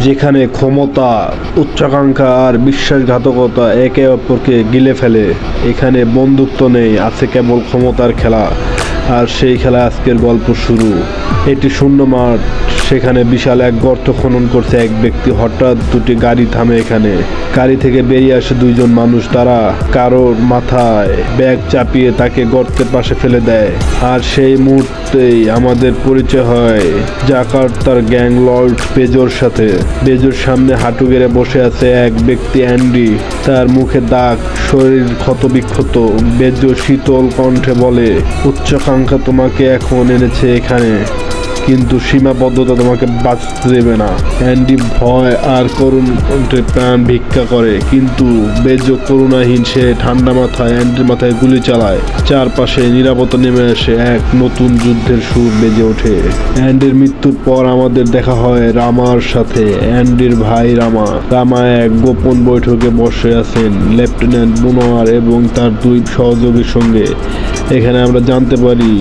যেখানে ক্ষমতা, উচ্চাকাঙ্ক্ষা আর বিশ্বাসঘাতকতা একে অপরকে গিলে ফেলে। এখানে বন্ধুত্ব নেই, আছে কেবল ক্ষমতার খেলা। আর সেই খেলা আজকের গল্প শুরু। এটি শূন্য মাঠ, সেখানে বিশাল এক গর্ত খনন করছে এক ব্যক্তি। হঠাৎ দুটি গাড়ি থামে এখানে। গাড়ি থেকে বেরিয়ে আসে দুইজন মানুষ। তারা কারোর মাথায় ব্যাগ চাপিয়ে তাকে গর্তের পাশে ফেলে দেয়। আর সেই মুহূর্তেই আমাদের পরিচয় হয় জাকার্তার গ্যাং লর্ড বেজোর সাথে। বেজোর সামনে হাঁটু গেড়ে বসে আছে এক ব্যক্তি, অ্যান্ডি। তার মুখে দাগ, শরীর ক্ষতবিক্ষত। বেজো শীতল কণ্ঠে বলে, উচ্চাকাঙ্ক্ষা তোমাকে এখন এনেছে এখানে, কিন্তু সীমাবদ্ধতা তোমাকে বাঁচতে দেবে না। অ্যান্ডি ভয় আর করুণ কণ্ঠে প্রাণ ভিক্ষা করে, কিন্তু বেজো করুণাহীন। সে ঠান্ডা মাথায় অ্যান্ডির মাথায় গুলি চালায়। চারপাশে নীরবতা নেমে আসে, এক নতুন যুদ্ধের সুর বেজে ওঠে। অ্যান্ডির মৃত্যুর পর আমাদের দেখা হয় রামার সাথে, অ্যান্ডির ভাই রামা। রামা এক গোপন বৈঠকে বসে আছেন লেফটেন্যান্ট বুনোয়ার এবং তার দুই সহযোগীর সঙ্গে। এখানে আমরা জানতে পারি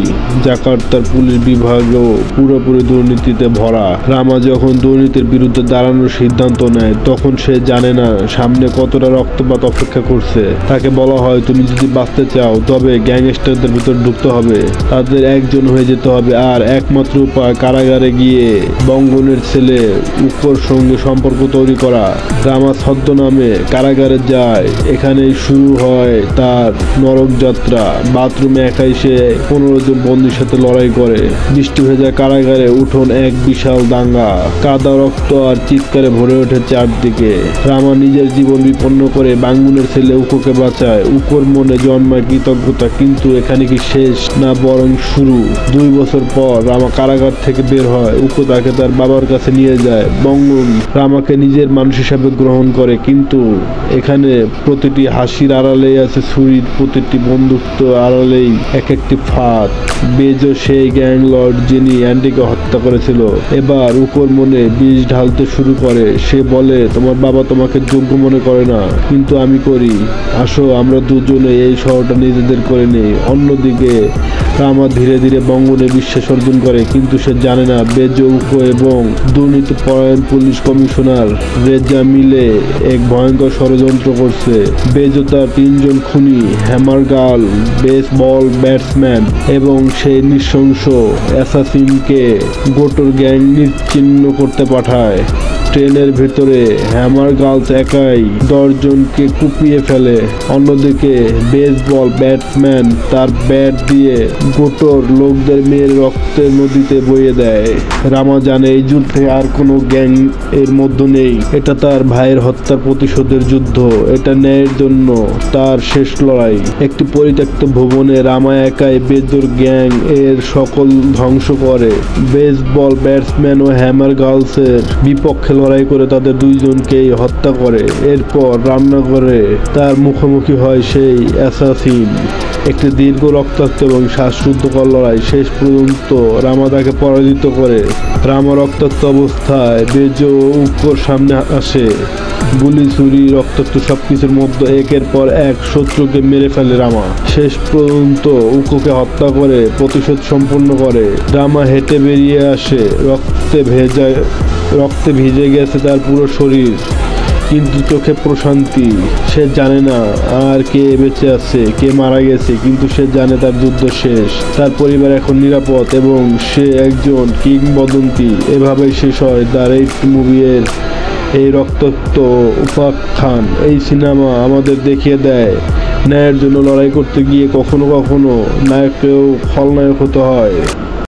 জাকার্তার পুলিশ বিভাগও পুরোপুরি দুর্নীতিতে ভরা। রামা যখন দুর্নীতির বিরুদ্ধে দাঁড়ানোর সিদ্ধান্ত নেয়, তখন সে জানে না সামনে কতটা রক্তপাত অপেক্ষা করছে। তাকে বলা হয়, তুমি যদি বাঁচতে চাও তবে গ্যাংস্টারদের ভিতর ঢুকতে হবে, তাদের একজন হয়ে যেতে হবে। আর একমাত্র উপায় কারাগারে গিয়ে বঙ্গনের ছেলে উকোর সঙ্গে সম্পর্ক তৈরি করা। রামা ছদ্মনামে কারাগারে যায়। এখানেই শুরু হয় তার নরক যাত্রা। বাথরুমে একাই সে 15 জন বন্ধুর সাথে লড়াই করে। বৃষ্টি ভেজা কারাগারে উঠোন এক বিশাল দাঙ্গা। কাদা, রক্ত আর চিৎকারে ভরে ওঠে চারদিকে। রামা নিজের জীবন বিপন্ন করে বাঙ্গুনের ছেলে উকোকে বাঁচায়। উকোর মনে জন্মায় কৃতজ্ঞতা, কিন্তু এখানে কি শেষ, না বরং শুরু। 2 বছর পর রামা কারাগার থেকে বের হয়। উকো তাকে তার বাবার কাছে নিয়ে যায়। বঙ্গুন রামাকে নিজের মানুষ হিসাবে গ্রহণ করে, কিন্তু এখানে প্রতিটি হাসির আড়ালেই আছে ছুরি, প্রতিটি বন্ধুত্ব আড়ালেই এক একটি ফাঁদ। বেজো সেই গ্যাং লর্ড যিনি অ্যান্ডিকে হত্যা করেছিল, এবার উকোর মনে বিষ ঢালতে শুরু করে। সে বলে, তোমার বাবা তোমাকে যোগ্য মনে করে না, কিন্তু আমি করি। আসো আমরা দুজনে এই শহরটা নিজেদের করে নেই। অন্যদিকে রামা ধীরে ধীরে বঙ্গনে বিশ্বাস অর্জন করে, কিন্তু সে জানে না বেজো, উকো এবং দুর্নীতিপরায়ণ পুলিশ কমিশনার রেজা মিলে এক ভয়ঙ্কর ষড়যন্ত্র করছে। বেজো তার 3 জন খুনি, হ্যামার গার্ল, বেসবল ব্যাটসম্যান এবং সেই নৃশংস অ্যাসাসিনকে গোটোর গ্যাং নিশ্চিহ্ন করতে পাঠায়। ট্রেনের ভিতরে হ্যামার গার্লস একাই 10 জনকে কুপিয়ে ফেলে। অন্যদিকে বেসবল ব্যাটসম্যান তার ব্যাট দিয়ে গোটোর লোকদের মেয়ের রক্তের নদীতে বইয়ে দেয়। রামা জানে এই যুদ্ধে আর কোনো গ্যাং এর মধ্যে নেই। এটা তার ভাইয়ের হত্যার প্রতিশোধের যুদ্ধ। এটা ন্যায়ের জন্য তার শেষ লড়াই। একটি পরিত্যক্ত ভবনে রামা একাই বেজোর গ্যাং এর সকল ধ্বংস করে। বেসবল ব্যাটসম্যান ও হ্যামার গার্লসের বিপক্ষে লড়াই করে তাদের 2 জনকেই হত্যা করে। এরপর রান্নাঘরে তার মুখোমুখি হয় সেই অ্যাসাসিন। একটি দীর্ঘ রক্তাক্ত এবং শ্বাসরুদ্ধকর লড়াই। শেষ পর্যন্ত রামা তাকে পরাজিত করে। রামা রক্তাক্ত অবস্থায় বেজো উকোর সামনে আসে। গুলি, ছুরি, রক্তাক্ত সবকিছুর মধ্যে একের পর এক শত্রুকে মেরে ফেলে রামা। শেষ পর্যন্ত উকোকে হত্যা করে প্রতিশোধ সম্পন্ন করে। রামা হেঁটে বেরিয়ে আসে। রক্তে ভিজে গেছে তার পুরো শরীর, কিন্তু চোখে প্রশান্তি। সে জানে না আর কে বেঁচে আছে, কে মারা গেছে, কিন্তু সে জানে তার যুদ্ধ শেষ। তার পরিবার এখন নিরাপদ এবং সে একজন কিংবদন্তি। এভাবেই শেষ হয় দ্য রেড মুভি এর এই রক্তাক্ত উপাখ্যান। এই সিনেমা আমাদের দেখিয়ে দেয় ন্যায়ের জন্য লড়াই করতে গিয়ে কখনো কখনো নায়ককেও খলনায়ক হতে হয়।